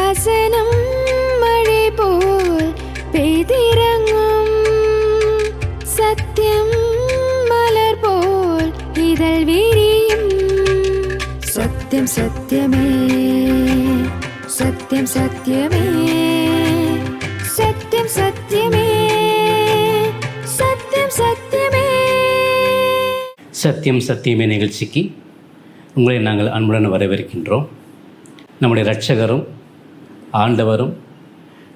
வசனம் மழை போல் பெய்திறங்கும், சத்தியம் மலர் போல் இதழ் விரியும். சத்தியம் சத்தியமே, சத்தியம் சத்தியமே, சத்தியம் சத்தியமே, சத்தியம் சத்தியமே. சத்தியம் சத்தியமே நிகழ்ச்சிக்கு உங்களை நாங்கள் அன்புடன் வரவேற்கின்றோம். நம்முடைய இரட்சகரும் ஆண்டவரும்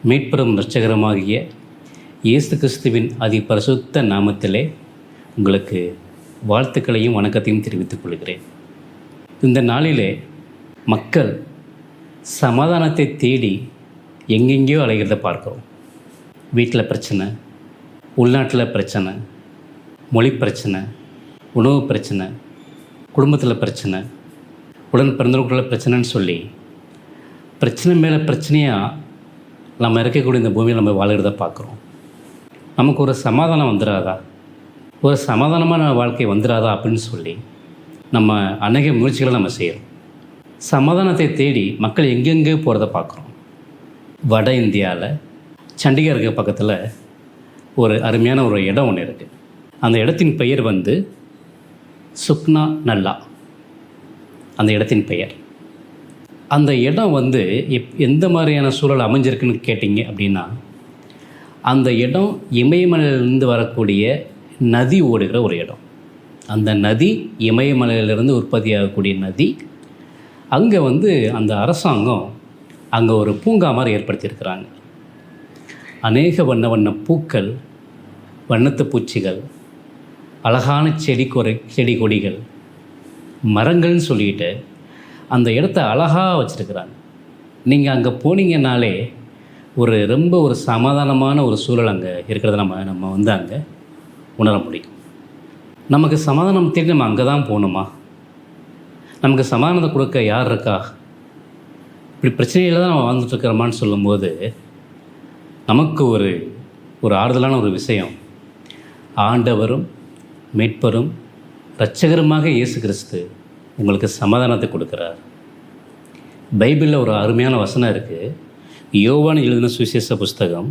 மீட்பெரும் இரட்சகருமாகிய இயேசு கிறிஸ்துவின் அதிபரிசுத்த நாமத்திலே உங்களுக்கு வாழ்த்துக்களையும் வணக்கத்தையும் தெரிவித்துக் கொள்கிறேன். இந்த நாளிலே மக்கள் சமாதானத்தை தேடி எங்கெங்கேயோ அலைகிறத பார்க்கிறோம். வீட்டில் பிரச்சனை, உள்நாட்டில் பிரச்சனை, மொழி பிரச்சனை, உணவு பிரச்சனை, குடும்பத்தில் பிரச்சனை, உடன் பிறந்தவர்கள பிரச்சனைன்னு சொல்லி பிரச்சனை மேலே பிரச்சனையாக நம்ம இருக்கக்கூடிய இந்த பூமியில் நம்ம வாழ்கிறத பார்க்குறோம். நமக்கு ஒரு சமாதானம் வந்துடாதா, ஒரு சமாதானமான வாழ்க்கை வந்துடாதா அப்படின்னு சொல்லி நம்ம அநேக முயற்சிகளை நம்ம செய்கிறோம். சமாதானத்தை தேடி மக்கள் எங்கெங்கே போகிறத பார்க்குறோம். வட இந்தியாவில் சண்டிகருக்கு பக்கத்தில் ஒரு அருமையான ஒரு இடம் ஒன்று இருக்குது. அந்த இடத்தின் பெயர் சுக்னா நல்லா. அந்த இடத்தின் பெயர். அந்த இடம் எந்த மாதிரியான சூழல் அமைஞ்சிருக்குன்னு கேட்டிங்க அப்படின்னா, அந்த இடம் இமயமலையிலிருந்து வரக்கூடிய நதி ஓடுகிற ஒரு இடம். அந்த நதி இமயமலையிலிருந்து உற்பத்தி ஆகக்கூடிய நதி. அங்கே அந்த அரசாங்கம் அங்கே ஒரு பூங்கா மாதிரி ஏற்படுத்தியிருக்கிறாங்க. அநேக வண்ண வண்ண பூக்கள், வண்ணத்து பூச்சிகள், அழகான செடி கொடிகள், மரங்கள்னு சொல்லிட்டு அந்த இடத்த அழகாக வச்சுருக்கிறாங்க. நீங்கள் அங்கே போனீங்கன்னாலே ரொம்ப ஒரு சமாதானமான ஒரு சூழல் அங்கே இருக்கிறத நம்ம அங்கே உணர முடியும். நமக்கு சமாதானம் தேடி நம்ம அங்கே தான் போகணுமா? நமக்கு சமாதானத்தை கொடுக்க யார் இருக்கா? இப்படி பிரச்சனையில் தான் நம்ம வாழ்ந்துட்டுருக்கிறோமான்னு சொல்லும்போது நமக்கு ஒரு ஆறுதலான ஒரு விஷயம், ஆண்டவரும் மீட்பரும் இரட்சகருமாக இயேசு கிறிஸ்து உங்களுக்கு சமாதானத்தை கொடுக்குறார். பைபிளில் ஒரு அருமையான வசனம் இருக்குது. யோவான் எழுதின சுவிசேஷ புஸ்தகம்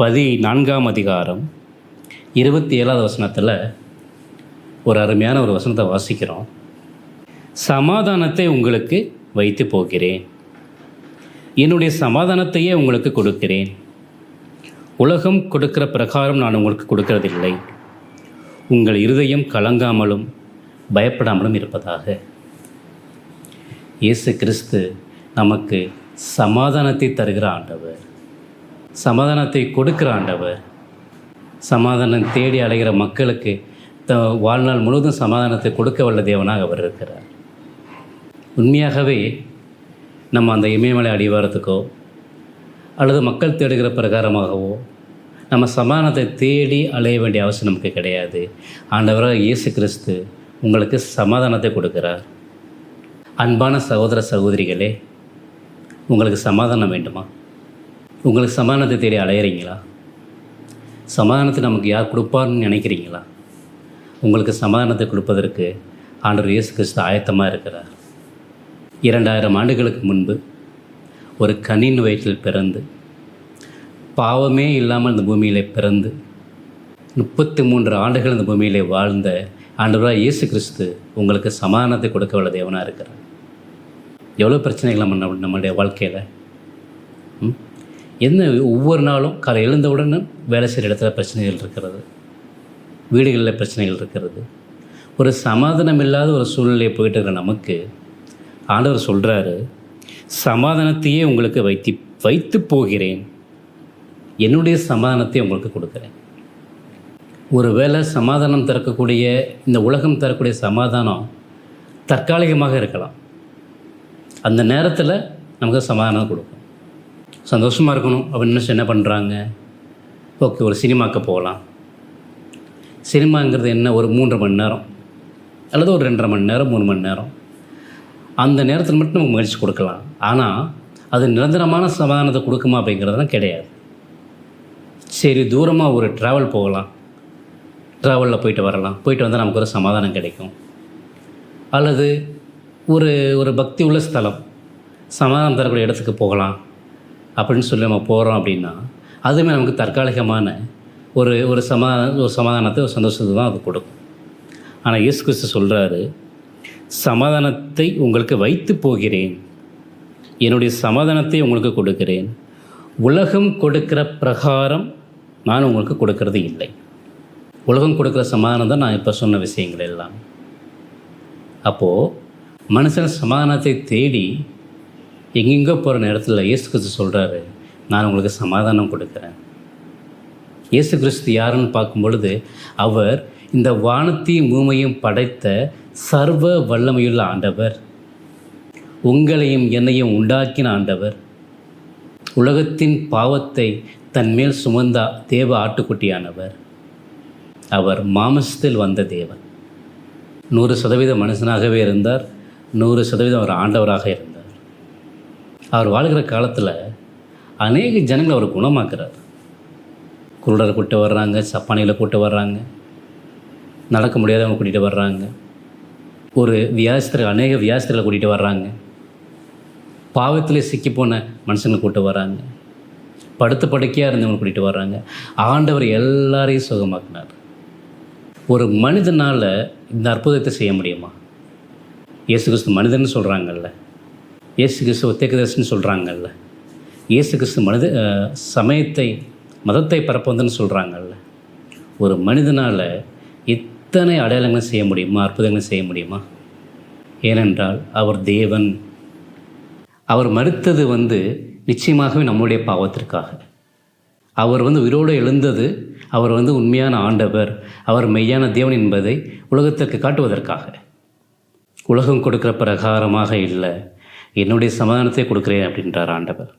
14ஆம் அதிகாரம் 27ஆவது வசனத்தில் ஒரு அருமையான ஒரு வசனத்தை வாசிக்கிறோம். சமாதானத்தை உங்களுக்கு வைத்து போகிறேன், என்னுடைய சமாதானத்தையே உங்களுக்கு கொடுக்கிறேன். உலகம் கொடுக்கிற பிரகாரம் நான் உங்களுக்கு கொடுக்கறதில்லை. உங்கள் இருதயம் கலங்காமலும் பயப்படாமலும் இருப்பதாக. இயேசு கிறிஸ்து நமக்கு சமாதானத்தை தருகிற ஆண்டவர், சமாதானத்தை கொடுக்கிற ஆண்டவர். சமாதானம் தேடி அலைகிற மக்களுக்கு வாழ்நாள் முழுவதும் சமாதானத்தை கொடுக்க வல்ல தேவனாக அவர் இருக்கிறார். உண்மையாகவே நம்ம அந்த இமயமலை அடிவாரத்துக்கோ அல்லது மக்கள் தேடுகிற பிரகாரமாகவோ நம்ம சமாதானத்தை தேடி அலைய வேண்டிய அவசியம் நமக்கு கிடையாது. ஆண்டவராக இயேசு கிறிஸ்து உங்களுக்கு சமாதானத்தை கொடுக்கிறார். அன்பான சகோதர சகோதரிகளே, உங்களுக்கு சமாதானம் வேண்டுமா? உங்களுக்கு சமாதானத்தை தேடி அலையிறீங்களா? சமாதானத்தை நமக்கு யார் கொடுப்பார்னு நினைக்கிறீங்களா? உங்களுக்கு சமாதானத்தை கொடுப்பதற்கு ஆண்டவர் இயேசு கிறிஸ்து ஆயத்தமாக இருக்கிறார். 2000 ஆண்டுகளுக்கு முன்பு ஒரு கன்னின் வயிற்றில் பிறந்து, பாவமே இல்லாமல் இந்த பூமியிலே பிறந்து 33 ஆண்டுகள் இந்த பூமியிலே வாழ்ந்த ஆண்டவராக இயேசு கிறிஸ்து உங்களுக்கு சமாதானத்தை கொடுக்க வல்ல தேவனாக இருக்கிறார். எவ்வளோ பிரச்சனைகள் நம்மளுடைய வாழ்க்கையில் ஒவ்வொரு நாளும் காலை எழுந்தவுடன் வேலை செய்கிற இடத்துல பிரச்சனைகள் இருக்கிறது, வீடுகளில் பிரச்சனைகள் இருக்கிறது. ஒரு சமாதானம் இல்லாத ஒரு சூழ்நிலையை போயிட்டு இருக்கிற நமக்கு ஆண்டவர் சொல்கிறாரு, சமாதானத்தையே உங்களுக்கு வைத்து போகிறேன், என்னுடைய சமாதானத்தை உங்களுக்கு கொடுக்குறேன். ஒரு வேளை சமாதானம் தரக்கூடிய இந்த உலகம் தரக்கூடிய சமாதானம் தற்காலிகமாக இருக்கலாம். அந்த நேரத்தில் நமக்கு சமாதானம் கொடுக்கும். சந்தோஷமாக இருக்கணும் அப்படின்னு என்ன பண்ணுறாங்க? ஓகே, ஒரு சினிமாவுக்கு போகலாம். சினிமாங்கிறது என்ன? ஒரு 3 மணி நேரம் அல்லது ஒரு 2.5 மணி நேரம், 3 மணி நேரம். அந்த நேரத்தில் மட்டும் நமக்கு முயற்சி கொடுக்கலாம். ஆனால் அது நிரந்தரமான சமாதானத்தை கொடுக்குமா அப்படிங்கிறதுலாம் கிடையாது. சரி, தூரமாக ஒரு ட்ராவல் போகலாம், ட்ராவலில் போயிட்டு வரலாம், போயிட்டு வந்தால் நமக்கு ஒரு சமாதானம் கிடைக்கும். அல்லது ஒரு பக்தி உள்ள ஸ்தலம், சமாதானம் தரக்கூடிய இடத்துக்கு போகலாம் அப்படின்னு சொல்லி நம்ம போகிறோம் அப்படின்னா அதுவுமே நமக்கு தற்காலிகமான ஒரு சமாதானத்தை ஒரு சந்தோஷத்தை தான் அது கொடுக்கும். ஆனால் இயேசு கிறிஸ்து சொல்கிறாரு, சமாதானத்தை உங்களுக்கு வைத்து போகிறேன், என்னுடைய சமாதானத்தை உங்களுக்கு கொடுக்கிறேன், உலகம் கொடுக்கிற பிரகாரம் நான் உங்களுக்கு கொடுக்கறது இல்லை. உலகம் கொடுக்குற சமாதானம் தான் நான் இப்போ சொன்ன விஷயங்கள் எல்லாம். அப்போது மனுஷன் சமாதானத்தை தேடி எங்கெங்கோ போகிற நேரத்தில் இயேசு கிறிஸ்து சொல்கிறாரு, நான் உங்களுக்கு சமாதானம் கொடுக்குறேன். இயேசு கிறிஸ்து யாருன்னு பார்க்கும் பொழுது அவர் இந்த வானத்தையும் பூமியையும் படைத்த சர்வ வல்லமையுள்ள ஆண்டவர், உங்களையும் என்னையும் உண்டாக்கின ஆண்டவர், உலகத்தின் பாவத்தை தன்மேல் சுமந்த தேவ ஆட்டுக்குட்டியானவர். அவர் மாம்சத்தில் வந்த தேவன். 100% மனுஷனாகவே இருந்தார், 100% அவர் ஆண்டவராக இருந்தார். அவர் வாழ்கிற காலத்தில் அநேக ஜனங்களை அவர் குணமாக்குறார். குருடரை கூப்பிட்டு வர்றாங்க, சப்பானிகளை கூப்பிட்டு வர்றாங்க, நடக்க முடியாதவங்க கூட்டிகிட்டு வர்றாங்க, ஒரு அநேக வியாசத்தில் கூட்டிகிட்டு வர்றாங்க, பாவத்தில் சிக்கிப்போன மனுஷங்களை கூப்பிட்டு வர்றாங்க, படுத்த படுக்கையாக இருந்தவங்களை கூட்டிகிட்டு வர்றாங்க. ஆண்டவர் எல்லாரையும் சுகமாக்கினார். ஒரு மனிதனால் இந்த அற்புதத்தை செய்ய முடியுமா? இயேசு கிறிஸ்து மனிதன்னு சொல்கிறாங்கல்ல, இயேசு கிறிஸ்து ஒத்தேக்கதர்சின்னு சொல்கிறாங்கல்ல, இயேசு கிறிஸ்து மதத்தை பரப்பந்துன்னு சொல்கிறாங்கல்ல. ஒரு மனிதனால் இத்தனை அடையாளங்களை செய்ய முடியுமா? அற்புதங்களை செய்ய முடியுமா? ஏனென்றால் அவர் தேவன். அவர் மரித்தது நிச்சயமாகவே நம்முடைய பாவத்திற்காக. அவர் உயிரோடு எழுந்தது, அவர் உண்மையான ஆண்டவர், அவர் மெய்யான தேவன் என்பதை உலகத்திற்கு காட்டுவதற்காக. உலகம் கொடுக்குற பிரகாரமாக இல்லை, என்னுடைய சமாதானத்தை கொடுக்குறேன் அப்படின்றார் ஆண்டவர்.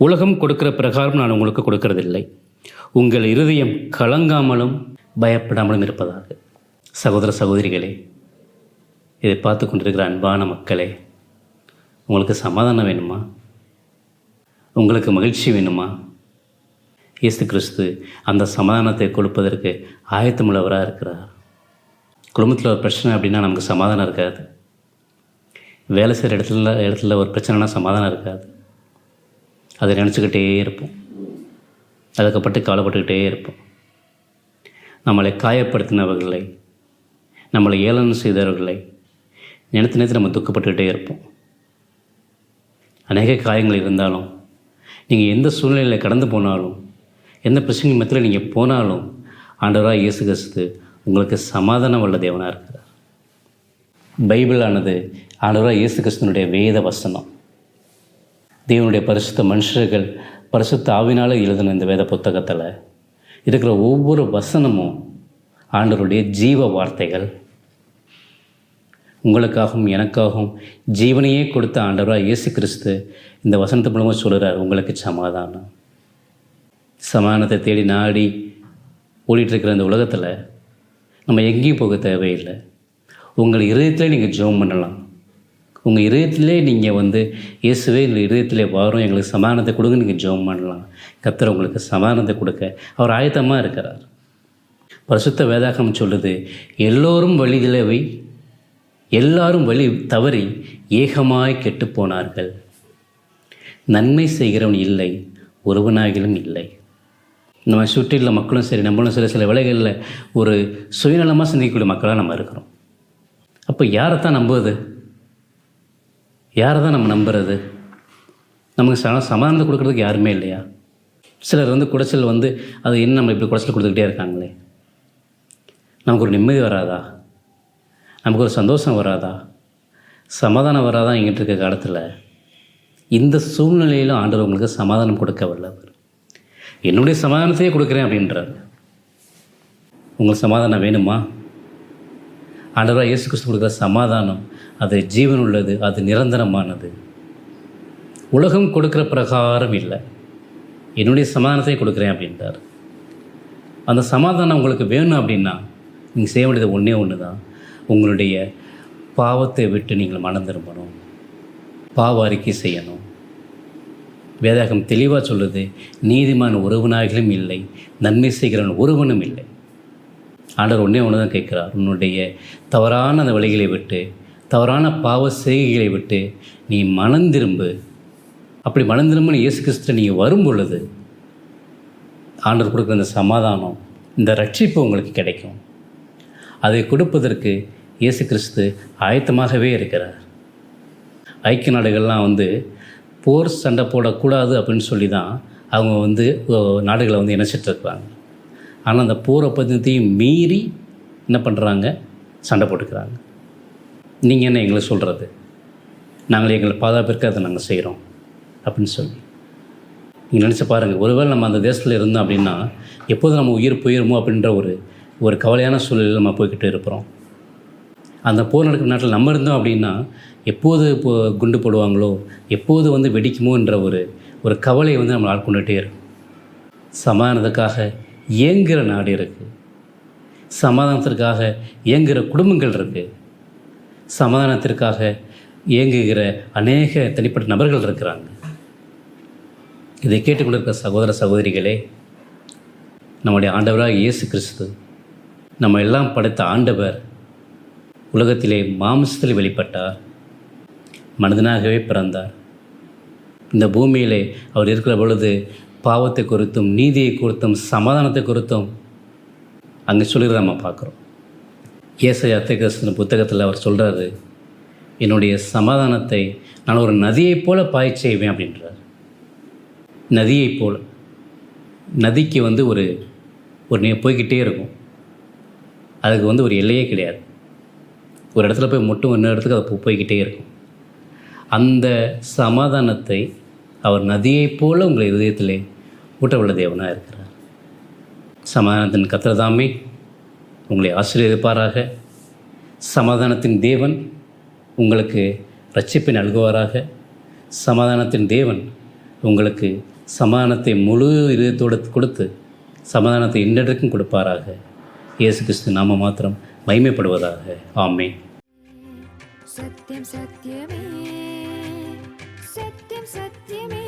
உலகம் கொடுக்குற பிரகாரம் நான் உங்களுக்கு கொடுக்கறதில்லை, உங்கள் இருதயம் கலங்காமலும் பயப்படாமலும் இருப்பதாக. சகோதர சகோதரிகளே, இதை பார்த்து கொண்டிருக்கிற அன்பான மக்களே, உங்களுக்கு சமாதானம் வேணுமா? உங்களுக்கு மகிழ்ச்சி வேணுமா? இயேசு கிறிஸ்து அந்த சமாதானத்தை கொடுப்பதற்கு ஆயத்தமுள்ளவராக இருக்கிறார். குடும்பத்தில் ஒரு பிரச்சனை அப்படின்னா நமக்கு சமாதானம் இருக்காது. வேலை செய்கிற இடத்துல ஒரு பிரச்சனைனா சமாதானம் இருக்காது. அதை நினச்சிக்கிட்டே இருப்போம், அதுக்கப்பட்டு கவலைப்பட்டுக்கிட்டே இருப்போம். நம்மளை காயப்படுத்தினவர்களை, நம்மளை ஏளனம் செய்தவர்களை நினைத்து நம்ம துக்கப்பட்டுக்கிட்டே இருப்போம். அநேக காயங்கள் இருந்தாலும், நீங்கள் எந்த சூழ்நிலையில் கடந்து போனாலும், எந்த பிரச்சனை மத்தியில் நீங்கள் போனாலும், ஆண்டவராக இயேசு கிறிஸ்து உங்களுக்கு சமாதானம் உள்ள தேவனாக இருக்கிறார். பைபிளானது ஆண்டவராக இயேசு கிறிஸ்துனுடைய வேத வசனம். தேவனுடைய பரிசுத்த மனுஷர்கள் பரிசுத்த ஆவினால் எழுதின இந்த வேத புத்தகத்தில் இருக்கிற ஒவ்வொரு வசனமும் ஆண்டவருடைய ஜீவ வார்த்தைகள். உங்களுக்காகவும் எனக்காகவும் ஜீவனையே கொடுத்த ஆண்டவராக இயேசு கிறிஸ்து இந்த வசனத்து மூலமாக சொல்கிறார், உங்களுக்கு சமாதானம். சமாதானத்தை தேடி நாடி ஓடிட்டுருக்கிற இந்த உலகத்தில் நம்ம எங்கேயும் போக தேவையில்லை. உங்கள் இதயத்திலே நீங்கள் ஜெபம் பண்ணலாம். உங்கள் இதயத்திலே நீங்கள் இயேசுவே எங்கள் இதயத்திலே வாரும், எங்களுக்கு சமாதானத்தை கொடுங்க, நீங்கள் ஜெபம் பண்ணலாம். கர்த்தர் உங்களுக்கு சமாதானத்தை கொடுக்க அவர் ஆயத்தமாக இருக்கிறார். பரிசுத்த வேதாகமம் சொல்லுது, எல்லாரும் வழி தவறி ஏகமாய் கெட்டு போனார்கள், நன்மை செய்கிறவன் இல்லை, ஒருவனாகிலும் இல்லை. நம்ம சுற்றியுள்ள மக்களும் சரி, நம்மளும் சில வேளைகளில் ஒரு சுயநலமாக சிந்திக்கக்கூடிய மக்களாக நம்ம இருக்கிறோம். அப்போ யாரைத்தான் நம்புவது? யாரை தான் நம்ம நம்புறது? நமக்கு சமாதானத்தை கொடுக்குறதுக்கு யாருமே இல்லையா? சிலர் குடைச்சல் அது என்ன நம்ம இப்படி குடைச்சல் கொடுத்துக்கிட்டே இருக்காங்களே, நமக்கு ஒரு நிம்மதி வராதா? நமக்கு ஒரு சந்தோஷம் வராதா? சமாதானம் வராதா? எங்கிட்ட இருக்க காலத்தில் இந்த சூழ்நிலையிலும் ஆண்டவர் உங்களுக்கு சமாதானம் கொடுக்க வல்லவர். என்னுடைய சமாதானத்தையே கொடுக்குறேன் அப்படின்றார். உங்களுக்கு சமாதானம் வேணுமா? ஆண்டவராக இயேசு கிறிஸ்து கொடுக்குற சமாதானம் அது ஜீவன் உள்ளது, அது நிரந்தரமானது. உலகம் கொடுக்குற பிரகாரம் இல்லை, என்னுடைய சமாதானத்தை கொடுக்குறேன் அப்படின்றார். அந்த சமாதானம் உங்களுக்கு வேணும் அப்படின்னா நீங்கள் செய்ய வேண்டியது ஒன்று தான், உங்களுடைய பாவத்தை விட்டு நீங்கள் மனம் திரும்பணும், பாவ அறிக்கை செய்யணும். வேதாகம் தெளிவாக சொல்லுது, நீதிமான் ஒருவனாகிலும் இல்லை, நன்மை செய்கிறவன் ஒருவனும் இல்லை. ஆண்டவர் ஒன்று தான் கேட்குறார், உன்னுடைய தவறான அந்த வழிகளை விட்டு, தவறான பாவ செய்கைகளை விட்டு நீ மனம் திரும்பு. அப்படி மனம் திரும்புன்னு இயேசு கிறிஸ்து நீங்கள் வரும் பொழுது ஆண்டவர் கொடுக்குற இந்த சமாதானம், இந்த ரட்சிப்பு உங்களுக்கு கிடைக்கும். அதை கொடுப்பதற்கு இயேசு கிறிஸ்து ஆயத்தமாகவே இருக்கிறார். ஐக்கிய நாடுகள்லாம் போர் சண்டை போடக்கூடாது அப்படின்னு சொல்லி தான் அவங்க நாடுகளை இணைச்சிட்ருக்குறாங்க. ஆனால் அந்த போர் ஒப்பந்தத்தையும் மீறி என்ன பண்ணுறாங்க? சண்டை போட்டுக்கிறாங்க. நீங்கள் என்ன எங்களை சொல்கிறது? நாங்கள் எங்களை பாதுகாப்பிற்கு அதை நாங்கள் செய்கிறோம் அப்படின்னு சொல்லி நீங்கள் நினச்சி பாருங்கள். ஒருவேளை நம்ம அந்த தேசத்தில் இருந்தோம் அப்படின்னா எப்போது நம்ம உயிர் போயிருமோ அப்படின்ற ஒரு கவலையான சூழலில் நம்ம போய்கிட்டு இருக்கிறோம். அந்த போர் நடக்கிற நாட்டில் நம்ம இருந்தோம் அப்படின்னா எப்போது குண்டு போடுவாங்களோ, எப்போது வெடிக்குமோன்ற ஒரு கவலையை நம்ம ஆட்கொண்டுகிட்டே இருக்கும். சமாதானத்துக்காக ஏங்குகிற நாடு இருக்குது, சமாதானத்திற்காக ஏங்குகிற குடும்பங்கள் இருக்குது, சமாதானத்திற்காக ஏங்குகிற அநேக தனிப்பட்ட நபர்கள் இருக்கிறாங்க. இதை கேட்டுக்கொண்டிருக்கிற சகோதர சகோதரிகளே, நம்முடைய ஆண்டவராக இயேசு கிறிஸ்து, நம்ம எல்லாம் படைத்த ஆண்டவர் உலகத்திலே மாம்சத்தில் வெளிப்பட்டார், மனிதனாகவே பிறந்தார். இந்த பூமியிலே அவர் இருக்கிற பொழுது பாவத்தை குறித்தும் நீதியை குறித்தும் சமாதானத்தை குறித்தும் அங்கே சொல்லிடுற நம்ம பார்க்குறோம். ஏசாயா தீர்க்கதரிசியின் புத்தகத்தில் அவர் சொல்கிறாரு, என்னுடைய சமாதானத்தை நான் ஒரு நதியைப் போல பாய்ச்ச செய்வேன் அப்படின்றார். நதியைப் போல். நதிக்கு ஒரு நீர் போய்கிட்டே இருக்கும். அதுக்கு ஒரு எல்லையே கிடையாது. ஒரு இடத்துல போய் மட்டும் இன்னொரு இடத்துக்கு அது போய்கிட்டே இருக்கும். அந்த சமாதானத்தை அவர் நதியைப் போல உங்கள் இதயத்திலே ஊட்டவுள்ள தேவனாக இருக்கிறார். சமாதானத்தின் கர்த்தர்தாமே உங்களை ஆசீர்வதிப்பாராக. சமாதானத்தின் தேவன் உங்களுக்கு இரட்சிப்பை நல்குவாராக. சமாதானத்தின் தேவன் உங்களுக்கு சமாதானத்தை முழு இதயத்தோடு கொடுத்து சமாதானத்தை இன்றெடுக்கும் கொடுப்பாராக. இயேசு கிறிஸ்து நாம மாத்திரம் மகிமைப்படுவதாக. ஆமென். சத்யம் சத்யமே, சத்யம் சத்யமே.